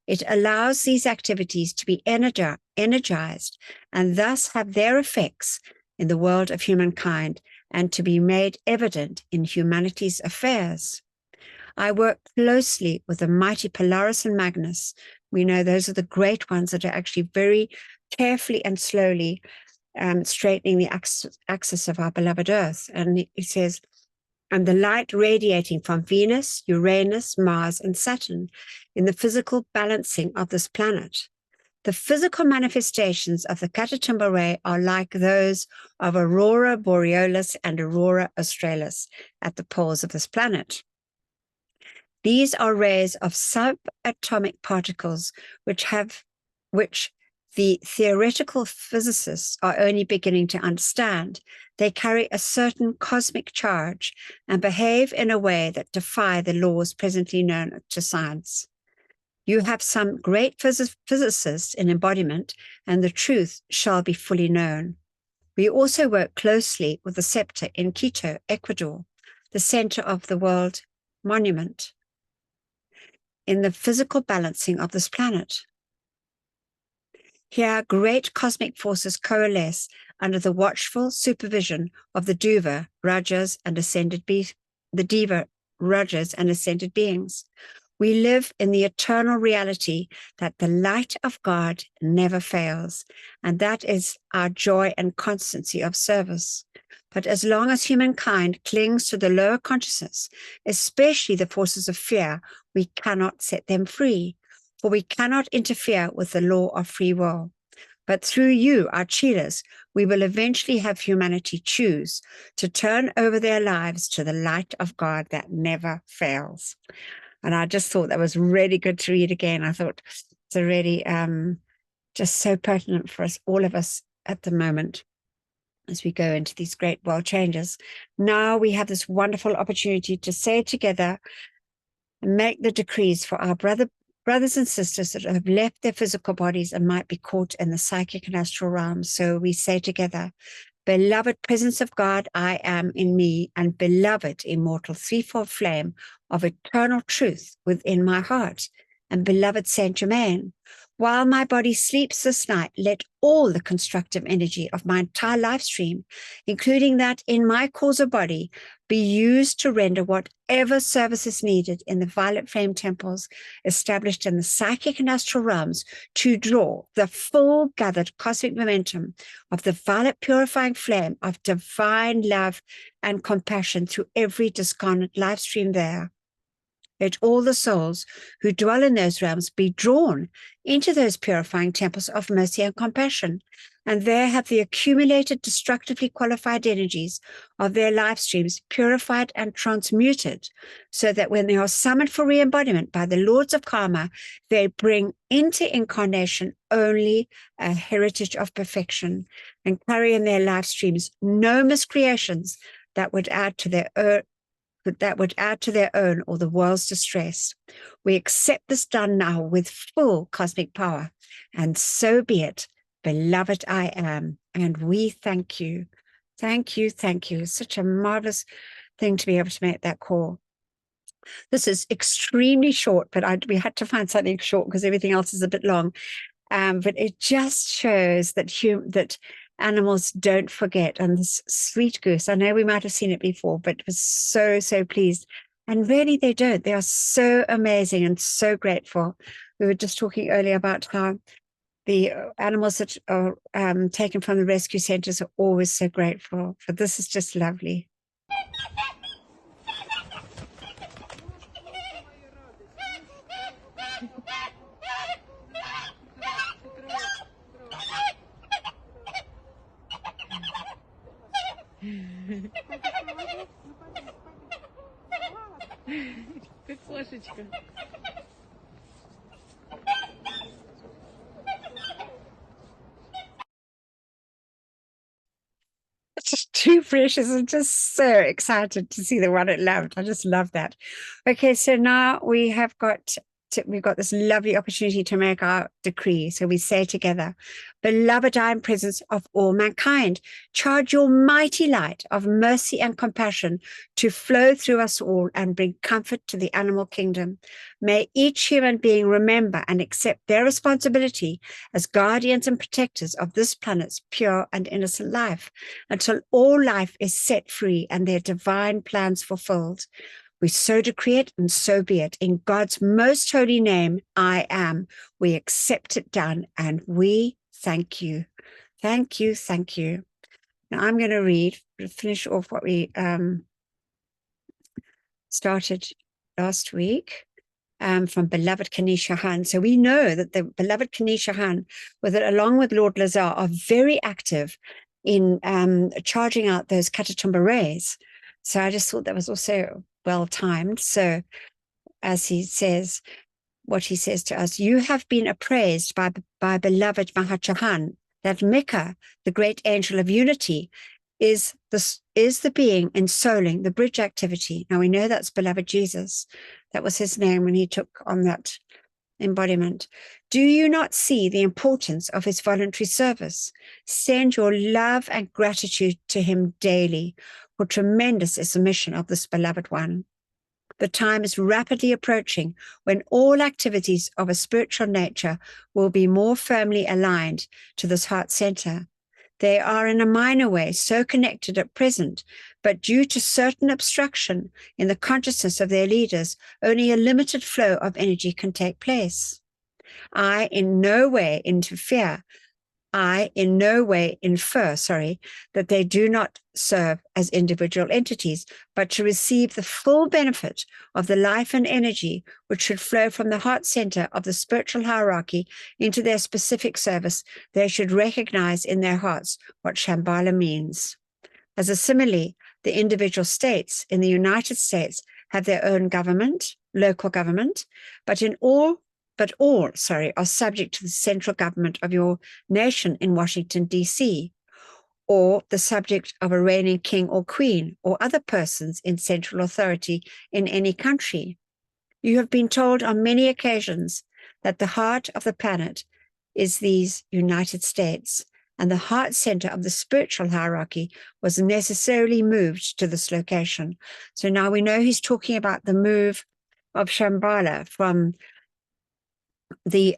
It allows these activities to be energized and thus have their effects in the world of humankind and to be made evident in humanity's affairs. I work closely with the mighty Polaris and Magnus. We know those are the great ones that are actually very carefully and slowly straightening the axis of our beloved Earth. And it says, and the light radiating from Venus, Uranus, Mars, and Saturn in the physical balancing of this planet. The physical manifestations of the Catatumbo are like those of aurora borealis and aurora australis at the poles of this planet. These are rays of subatomic particles which the theoretical physicists are only beginning to understand. They carry a certain cosmic charge and behave in a way that defy the laws presently known to science. You have some great physicists in embodiment, and the truth shall be fully known. We also work closely with the scepter in Quito, Ecuador, the center of the world monument, in the physical balancing of this planet. Here, great cosmic forces coalesce under the watchful supervision of the Diva, Rajas, and ascended beings. We live in the eternal reality that the light of God never fails, and that is our joy and constancy of service. But as long as humankind clings to the lower consciousness, especially the forces of fear, we cannot set them free, for we cannot interfere with the law of free will. But through you, our chelas, we will eventually have humanity choose to turn over their lives to the light of God that never fails. And I just thought that was really good to read again. I thought it's a really just so pertinent for us, all of us at the moment as we go into these great world changes. Now we have this wonderful opportunity to say together and make the decrees for our brothers and sisters that have left their physical bodies and might be caught in the psychic and astral realms. So we say together, beloved presence of God, I am in me, and beloved immortal threefold flame of eternal truth within my heart, and beloved Saint Germain, while my body sleeps this night, let all the constructive energy of my entire life stream, including that in my causal body, be used to render whatever service is needed in the violet flame temples established in the psychic and astral realms to draw the full gathered cosmic momentum of the violet purifying flame of divine love and compassion through every discarnate life stream there. Let all the souls who dwell in those realms be drawn into those purifying temples of mercy and compassion, and there have the accumulated destructively qualified energies of their life streams purified and transmuted, so that when they are summoned for re-embodiment by the lords of karma, they bring into incarnation only a heritage of perfection and carry in their life streams no miscreations that would add to their own or the world's distress. We accept this done now with full cosmic power, and so be it, beloved I am. And we thank you. Thank you, thank you. Such a marvelous thing to be able to make that call. This is extremely short, but we had to find something short because everything else is a bit long. But it just shows that animals don't forget. And this sweet goose, I know we might have seen it before, but was so, so pleased. And really they don't. They are so amazing and so grateful. We were just talking earlier about how the animals that are taken from the rescue centers are always so grateful. But this is just lovely. Как кошечка. It's just too precious. I'm just so excited to see the one it loved. I just love that. Okay, so now we've got this lovely opportunity to make our decree. So we say together, beloved I am presence of all mankind, charge your mighty light of mercy and compassion to flow through us all and bring comfort to the animal kingdom. May each human being remember and accept their responsibility as guardians and protectors of this planet's pure and innocent life until all life is set free and their divine plans fulfilled. We so decree it, and so be it. In God's most holy name, I am. We accept it done, and we thank you. Thank you, thank you. Now I'm going to finish off what we started last week from beloved Kanisha Han. So we know that the beloved Kanisha Han, along with Lord Lazar, are very active in charging out those Katatumba rays. So I just thought that was also well timed. So as he says, what he says to us, you have been appraised by beloved Mahachahan, that Mecca, the great angel of unity, is the being ensouling the bridge activity. Now we know that's beloved Jesus. That was his name when he took on that embodiment. Do you not see the importance of his voluntary service? Send your love and gratitude to him daily, for tremendous is the mission of this beloved one. The time is rapidly approaching when all activities of a spiritual nature will be more firmly aligned to this heart center. They are in a minor way so connected at present, but due to certain obstruction in the consciousness of their leaders, only a limited flow of energy can take place. I in no way infer, that they do not serve as individual entities, but to receive the full benefit of the life and energy which should flow from the heart center of the spiritual hierarchy into their specific service. They should recognize in their hearts what Shambhala means. As a simile, the individual states in the United States have their own government, local government, but in all are subject to the central government of your nation in Washington, D.C., or the subject of a reigning king or queen or other persons in central authority in any country. You have been told on many occasions that the heart of the planet is these United States, and the heart center of the spiritual hierarchy was necessarily moved to this location. So now we know he's talking about the move of Shambhala from the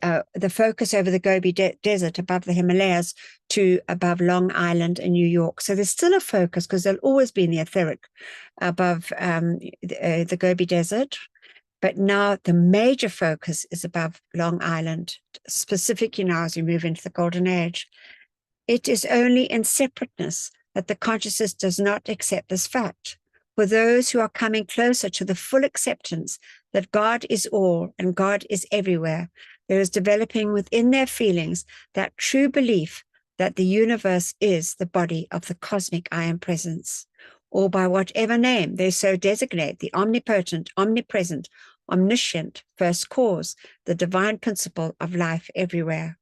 focus over the Gobi Desert above the Himalayas to above Long Island and New York. So there's still a focus because there'll always be in the etheric above the Gobi Desert. But now the major focus is above Long Island, specifically now as we move into the Golden Age. It is only in separateness that the consciousness does not accept this fact. For those who are coming closer to the full acceptance that God is all and God is everywhere, there is developing within their feelings that true belief that the universe is the body of the cosmic I am presence, or by whatever name they so designate the omnipotent, omnipresent, omniscient first cause, the divine principle of life everywhere.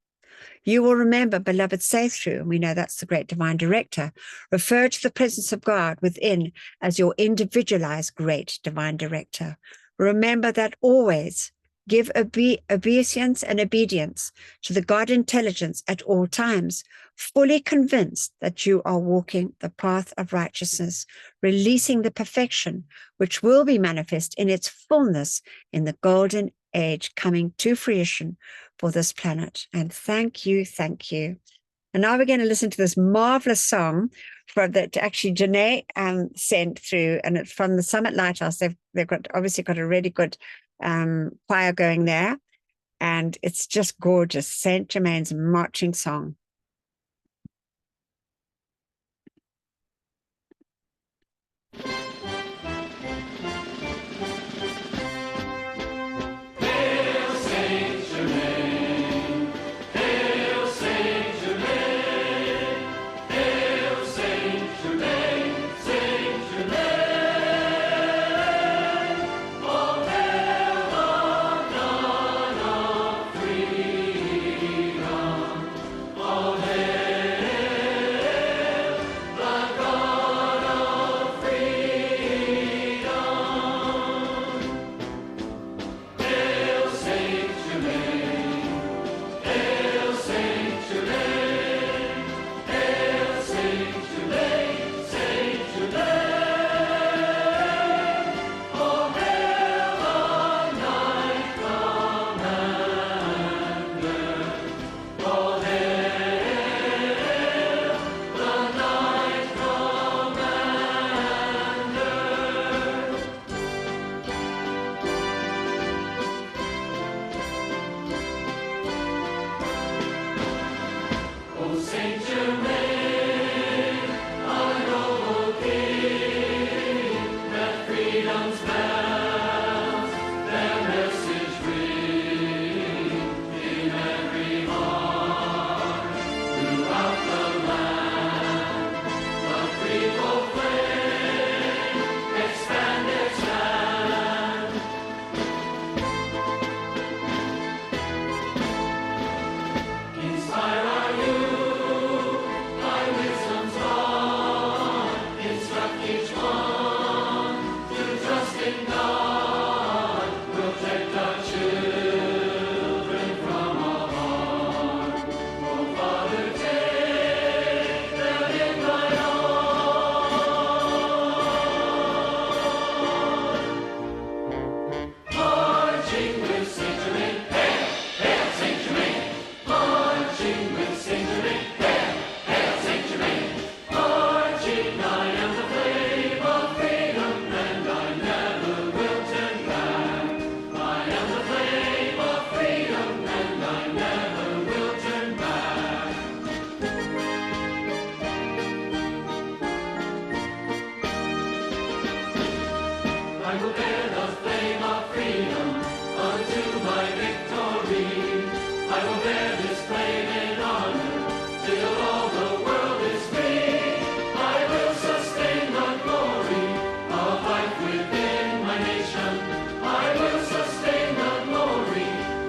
You will remember, beloved say-through, and we know that's the great divine director, refer to the presence of God within as your individualized great divine director. Remember that always give obeisance and obedience to the God intelligence at all times, fully convinced that you are walking the path of righteousness, releasing the perfection which will be manifest in its fullness in the golden age coming to fruition for this planet. And thank you, thank you. And now we're going to listen to this marvelous song that actually Germain sent through, and it's from the Summit Lighthouse. They've obviously got a really good choir going there, and it's just gorgeous. Saint Germain's marching song.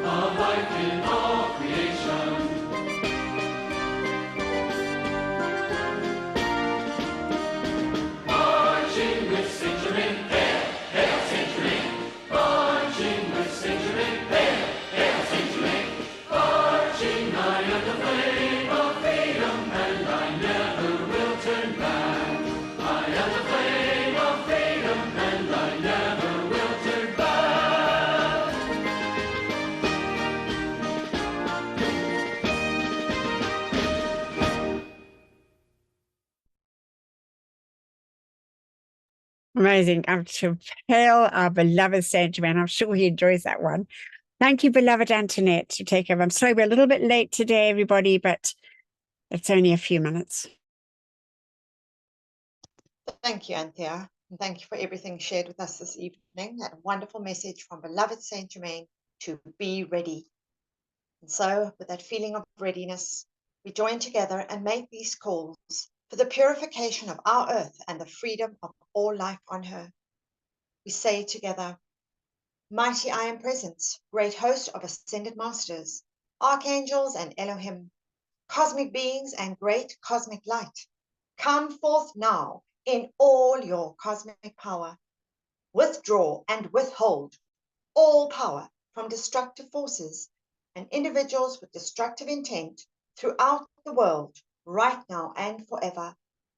Of Amazing. I'm to hail our beloved Saint Germain. I'm sure he enjoys that one. Thank you, beloved Antoinette, to take over. I'm sorry we're a little bit late today, everybody, but it's only a few minutes. Thank you, Anthea, and thank you for everything shared with us this evening. That wonderful message from beloved Saint Germain to be ready. And so, with that feeling of readiness, we join together and make these calls for the purification of our earth and the freedom of all life on her. We say together, Mighty I Am Presence, great host of ascended masters, archangels and Elohim, cosmic beings and great cosmic light, come forth now in all your cosmic power. Withdraw and withhold all power from destructive forces and individuals with destructive intent throughout the world, right now and forever,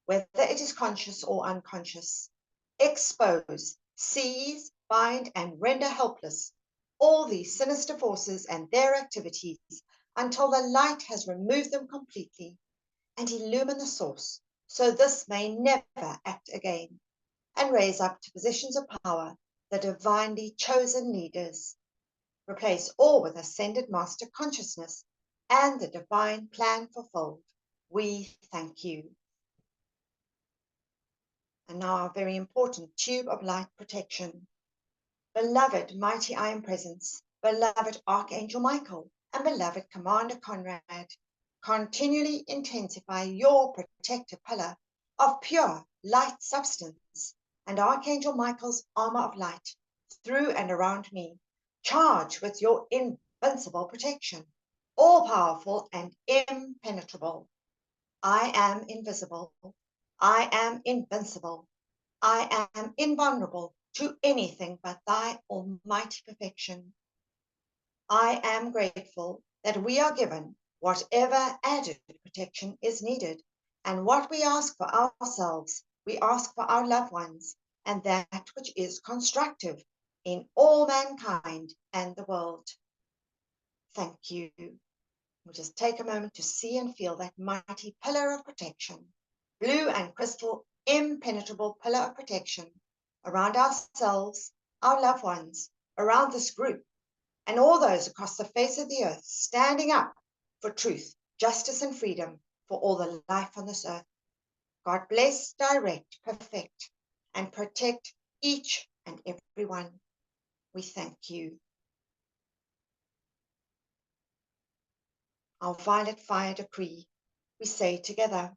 whether it is conscious or unconscious. Expose, seize, bind, and render helpless all these sinister forces and their activities until the light has removed them completely, and illumine the source, so this may never act again, and raise up to positions of power the divinely chosen leaders. Replace all with ascended master consciousness and the divine plan fulfilled. We thank you. And now our very important tube of light protection. Beloved mighty I Am Presence, beloved Archangel Michael, and beloved Commander Conrad, continually intensify your protective pillar of pure light substance and Archangel Michael's armor of light through and around me, charged with your invincible protection, all-powerful and impenetrable. I am invisible. I am invincible. I am invulnerable to anything but thy almighty perfection. I am grateful that we are given whatever added protection is needed, and what we ask for ourselves, we ask for our loved ones, and that which is constructive in all mankind and the world. Thank you. We'll just take a moment to see and feel that mighty pillar of protection, blue and crystal, impenetrable pillar of protection around ourselves, our loved ones, around this group, and all those across the face of the earth standing up for truth, justice, and freedom for all the life on this earth. God bless, direct, perfect, and protect each and every one. We thank you. Our violet fire decree, we say together,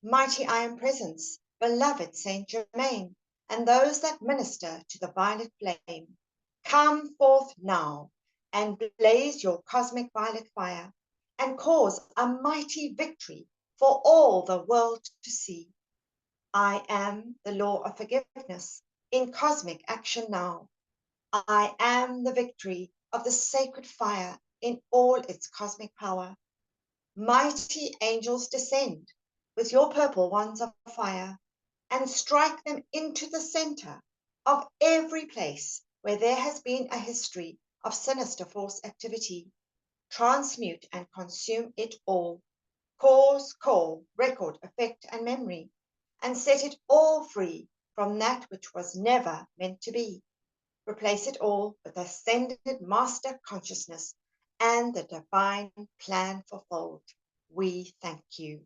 Mighty I Am Presence, beloved Saint Germain, and those that minister to the violet flame, come forth now and blaze your cosmic violet fire and cause a mighty victory for all the world to see. I am the law of forgiveness in cosmic action now. I am the victory of the sacred fire in all its cosmic power. Mighty angels descend with your purple wands of fire and strike them into the center of every place where there has been a history of sinister force activity. Transmute and consume it all, cause, call, record, effect, and memory, and set it all free from that which was never meant to be. Replace it all with ascended master consciousness and the divine plan fulfilled. We thank you.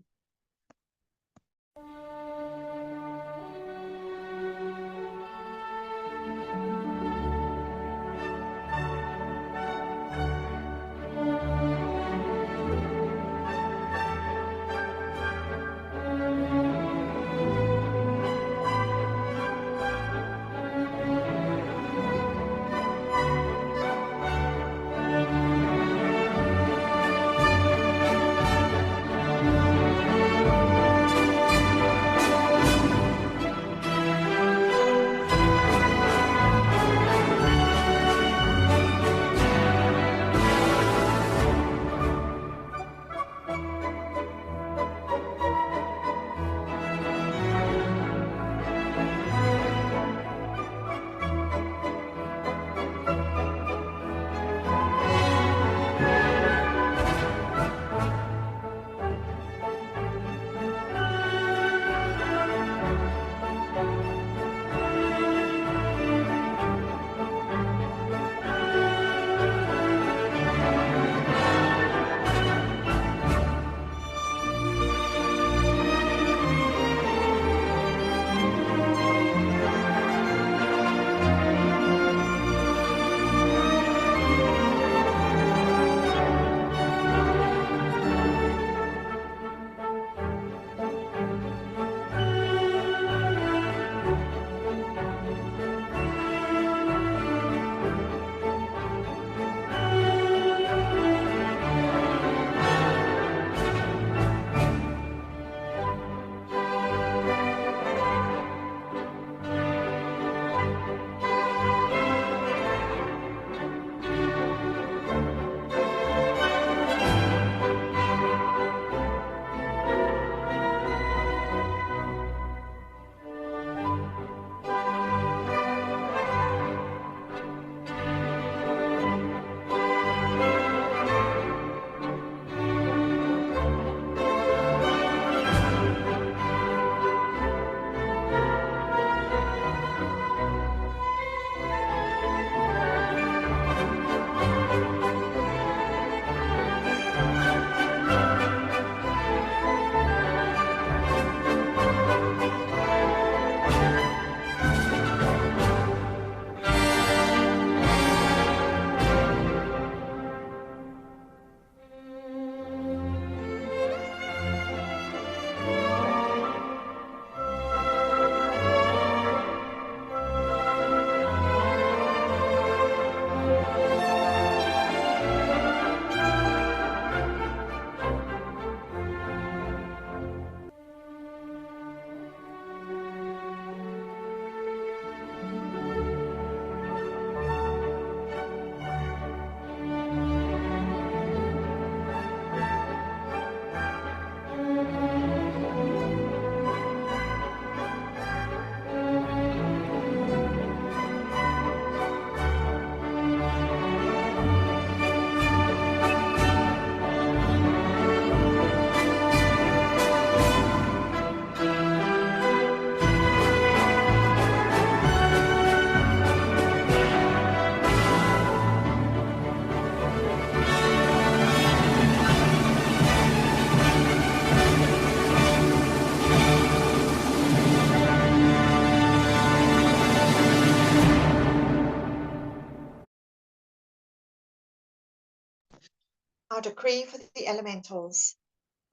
Our decree for the elementals.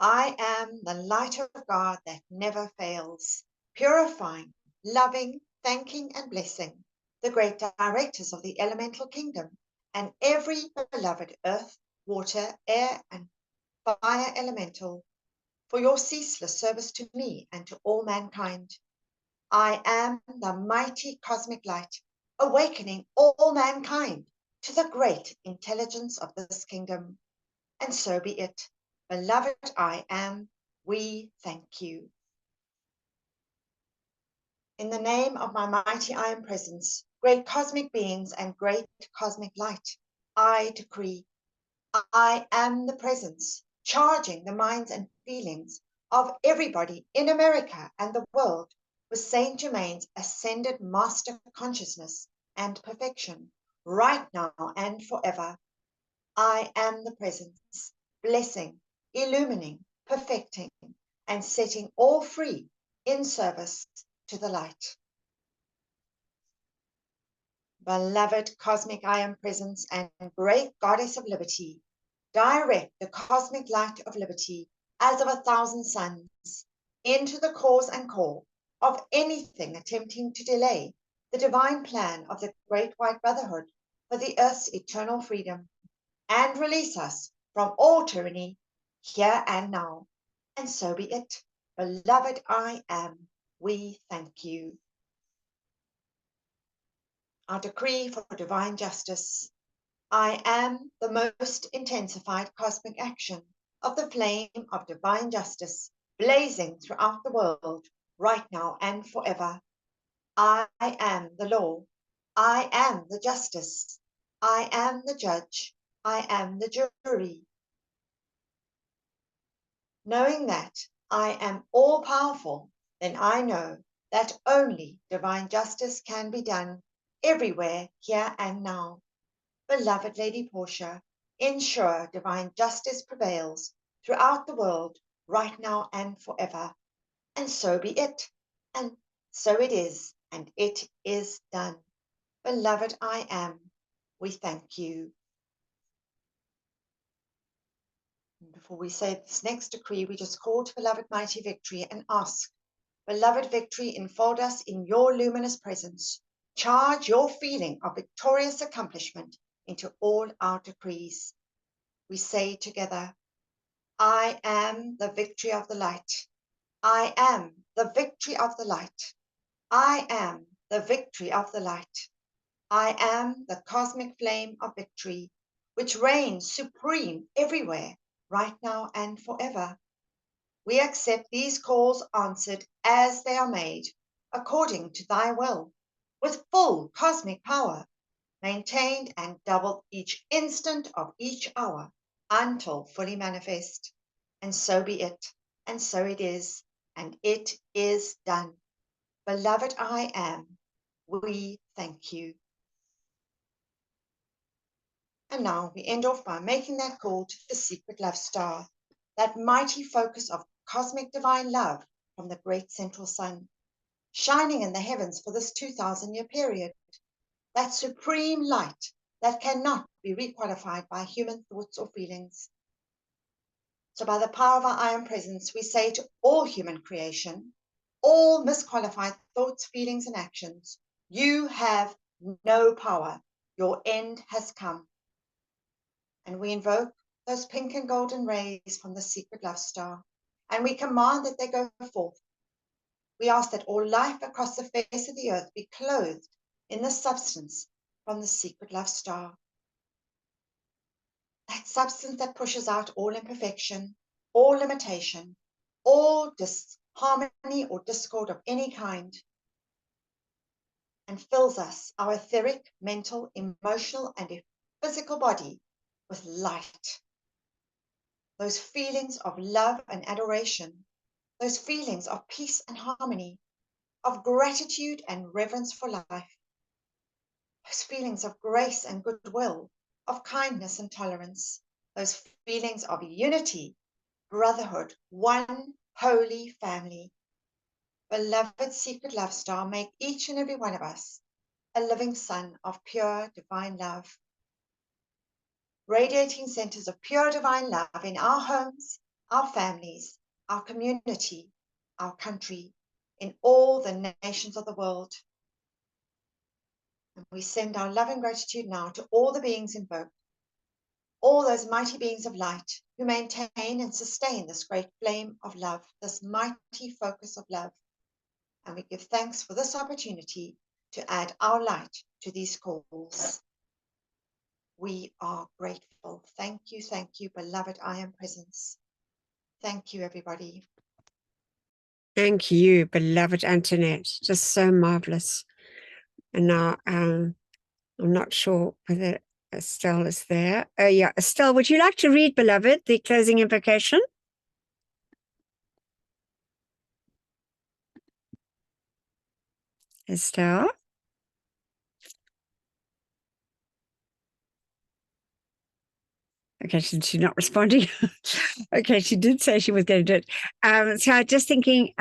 I am the light of God that never fails, purifying, loving, thanking, and blessing the great directors of the elemental kingdom and every beloved earth, water, air, and fire elemental for your ceaseless service to me and to all mankind. I am the mighty cosmic light, awakening all mankind to the great intelligence of this kingdom. And so be it. Beloved I am, we thank you. In the name of my mighty I am presence, great cosmic beings and great cosmic light, I decree, I am the presence, charging the minds and feelings of everybody in America and the world with Saint Germain's ascended master consciousness and perfection, right now and forever. I am the presence, blessing, illumining, perfecting, and setting all free in service to the light. Beloved cosmic I am presence and great goddess of liberty, direct the cosmic light of liberty as of 1,000 suns into the cause and core of anything attempting to delay the divine plan of the great white brotherhood for the earth's eternal freedom, and release us from all tyranny here and now. And so be it. Beloved I am, we thank you. Our decree for divine justice. I am the most intensified cosmic action of the flame of divine justice blazing throughout the world right now and forever. I am the law. I am the justice. I am the judge. I am the jury. Knowing that I am all powerful, then I know that only divine justice can be done everywhere, here and now. Beloved Lady Portia, ensure divine justice prevails throughout the world, right now and forever. And so be it, and so it is, and it is done. Beloved I am, we thank you. Before we say this next decree, we just call to beloved mighty victory and ask, beloved victory, enfold us in your luminous presence. Charge your feeling of victorious accomplishment into all our decrees. We say together, I am the victory of the light. I am the victory of the light. I am the victory of the light. I am the cosmic flame of victory, which reigns supreme everywhere, right now and forever. We accept these calls answered as they are made, according to thy will, with full cosmic power, maintained and doubled each instant of each hour until fully manifest. And so be it, and so it is, and it is done. Beloved I am, we thank you. And now we end off by making that call to the secret love star, that mighty focus of cosmic divine love from the great central sun, shining in the heavens for this 2,000-year period, that supreme light that cannot be requalified by human thoughts or feelings. So by the power of our I am presence, we say to all human creation, all misqualified thoughts, feelings, and actions, you have no power. Your end has come. And we invoke those pink and golden rays from the secret love star, and we command that they go forth. We ask that all life across the face of the earth be clothed in the substance from the secret love star. That substance that pushes out all imperfection, all limitation, all disharmony or discord of any kind, and fills us, our etheric, mental, emotional, and physical body with light. Those feelings of love and adoration, those feelings of peace and harmony, of gratitude and reverence for life, those feelings of grace and goodwill, of kindness and tolerance, those feelings of unity, brotherhood, one holy family. Beloved secret love star, make each and every one of us a living sun of pure divine love. radiating centers of pure divine love in our homes, our families, our community, our country, in all the nations of the world. And we send our love and gratitude now to all the beings invoked, all those mighty beings of light who maintain and sustain this great flame of love, this mighty focus of love. And we give thanks for this opportunity to add our light to these calls. We are grateful. Thank you, beloved I Am Presence. Thank you, everybody. Thank you, beloved Antoinette. Just so marvelous. And now I'm not sure whether Estelle is there. Oh yeah, Estelle, would you like to read, beloved, the closing invocation? Estelle? Okay, she's not responding. Okay, she did say she was going to do it. So I'm just thinking,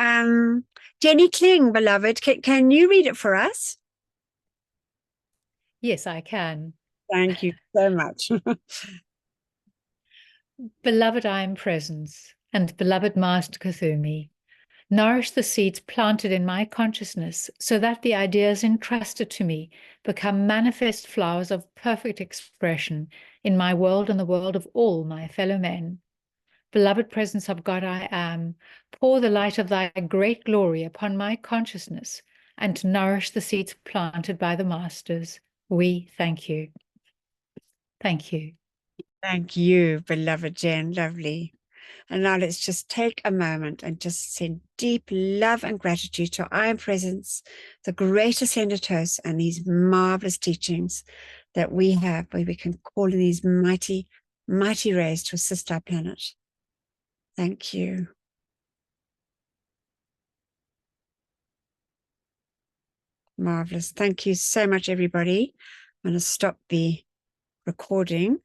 Jenny Kling, beloved, can you read it for us? Yes, I can. Thank you so much. Beloved I Am Presence and beloved Master Kuthumi, nourish the seeds planted in my consciousness so that the ideas entrusted to me become manifest flowers of perfect expression in my world and the world of all my fellow men. Beloved Presence of God I Am, pour the light of thy great glory upon my consciousness and nourish the seeds planted by the Masters. We thank you. Thank you. Thank you, beloved Jen. Lovely. And now let's just take a moment and just send deep love and gratitude to I Am Presence, the great ascended host, and these marvelous teachings that we have, where we can call in these mighty, mighty rays to assist our planet. Thank you. Marvelous. Thank you so much, everybody. I'm going to stop the recording.